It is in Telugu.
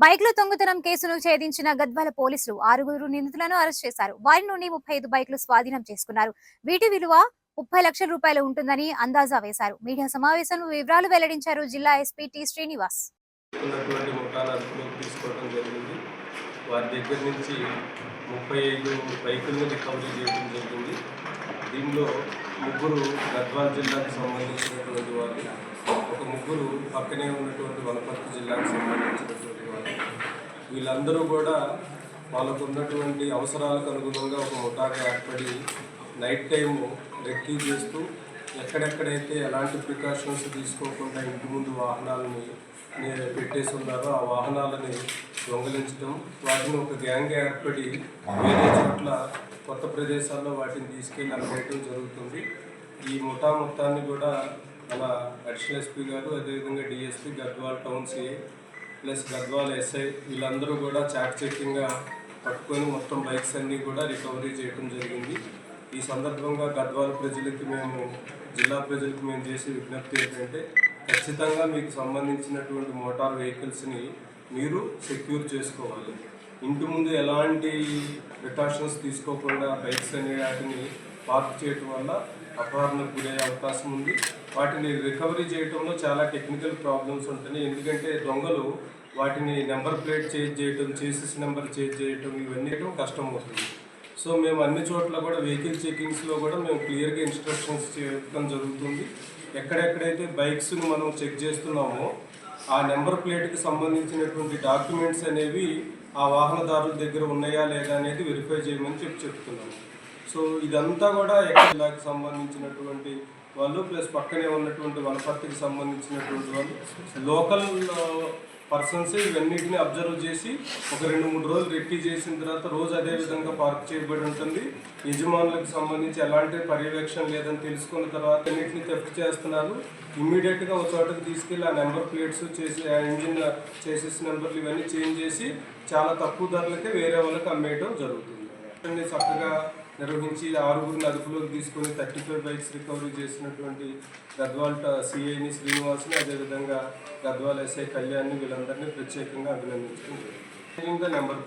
బైక్లో దొంగతనం కేసును ఛేదించిన గద్వాల పోలీసులు 6 నిందితులను అరెస్ట్ చేశారు. వారి నుండి 35 బైక్లు స్వాధీనం చేసుకున్నారు. వీటి విలువ 30 లక్షల రూపాయలు ఉంటుందని అందాజా వేశారు. మీడియా సమావేశంలో వివరాలు వెల్లడించారు జిల్లా ఎస్పీ టి శ్రీనివాస్. వారి దగ్గర నుంచి 35 బైకులను రికవరీ చేయడం జరిగింది. దీనిలో ముగ్గురు గద్వాల జిల్లాకు సంబంధించినటువంటి వారు, ఒక ముగ్గురు పక్కనే ఉన్నటువంటి వనపర్తి జిల్లాకు సంబంధించినటువంటి వారు. వీళ్ళందరూ కూడా వాళ్ళకు ఉన్నటువంటి అవసరాలకు అనుగుణంగా ఒక ముఠాగా ఏర్పడి నైట్ టైము రెక్కీ చేస్తూ ఎక్కడెక్కడైతే ఎలాంటి ప్రికాషన్స్ తీసుకోకుండా ఇంటి ముందు వాహనాలని పెట్టేసి ఉన్నారో ఆ వాహనాలని దొంగలించడం, వాటిని ఒక గ్యాంగ్ ఏర్పడి వేరే చోట్ల కొత్త ప్రదేశాల్లో వాటిని తీసుకెళ్ళి అమ్మేయడం జరుగుతుంది. ఈ ముఠా మొత్తాన్ని కూడా మన అడిషనల్ ఎస్పీ గారు, అదేవిధంగా DSP, Gadwal town CI plus Gadwal SI వీళ్ళందరూ కూడా చాకచక్యంగా పట్టుకొని మొత్తం బైక్స్ అన్నీ కూడా రికవరీ చేయడం జరిగింది. ఈ సందర్భంగా గద్వాల్ ప్రజలకి జిల్లా ప్రజలకు మేము చేసే విజ్ఞప్తి ఏంటంటే, ఖచ్చితంగా మీకు సంబంధించినటువంటి మోటార్ వెహికల్స్ని మీరు సెక్యూర్ చేసుకోవాలి. ఇంటి ముందు ఎలాంటి ప్రికాషన్స్ తీసుకోకుండా బైక్స్ అనే వాటిని పార్క్ చేయటం వల్ల అపహరణకు గురయ్యే అవకాశం ఉంది. వాటిని రికవరీ చేయడంలో చాలా టెక్నికల్ ప్రాబ్లమ్స్ ఉంటున్నాయి. ఎందుకంటే దొంగలు వాటిని నెంబర్ ప్లేట్ చేంజ్ చేయటం, చేసిస్ నెంబర్ చేంజ్ చేయటం ఇవన్నీ కష్టం అవుతుంది. సో మేము అన్ని చోట్ల కూడా వెహికల్ చెకింగ్స్లో కూడా మేము క్లియర్గా ఇన్స్ట్రక్షన్స్ చేయడం జరుగుతుంది. ఎక్కడెక్కడైతే బైక్స్ని మనం చెక్ చేస్తున్నామో ఆ నెంబర్ ప్లేట్కి సంబంధించినటువంటి డాక్యుమెంట్స్ అనేవి ఆ వాహనదారుల దగ్గర ఉన్నాయా లేదా అనేది వెరిఫై చేయమని చెప్తున్నాము. సో ఇదంతా కూడా జిల్లాకి సంబంధించినటువంటి వాళ్ళు ప్లస్ పక్కనే ఉన్నటువంటి వనపర్తికి సంబంధించినటువంటి వాళ్ళు లోకల్ పర్సన్స్ ఇవన్నిటిని అబ్జర్వ్ చేసి ఒక 2-3 రోజులు రెక్కీ చేసిన తర్వాత రోజు అదే విధంగా పార్క్ చేయబడి ఉంటుంది. యజమానులకు సంబంధించి ఎలాంటి పర్యవేక్షణ లేదని తెలుసుకున్న తర్వాత అన్నింటినీ థెఫ్ట్ చేస్తున్నారు. ఇమ్మీడియట్గా ఒక చోటకి తీసుకెళ్ళి ఆ నెంబర్ ప్లేట్స్ చేసి ఆ ఇంజిన్ చేసేసి నెంబర్లు ఇవన్నీ చేంజ్ చేసి చాలా తక్కువ ధరలకే వేరే వాళ్ళకి అమ్మేయడం జరుగుతుంది. చక్కగా నిర్వహించి 6 అదుపులోకి తీసుకొని 35 బైక్స్ రికవరీ చేసినటువంటి గద్వాల్ సిఐని శ్రీనివాస్ని, అదేవిధంగా గద్వాల్ ఎస్ఐ కళ్యాణ్ని వీళ్ళందరినీ ప్రత్యేకంగా అభినందించడం జరిగింది. నెంబర్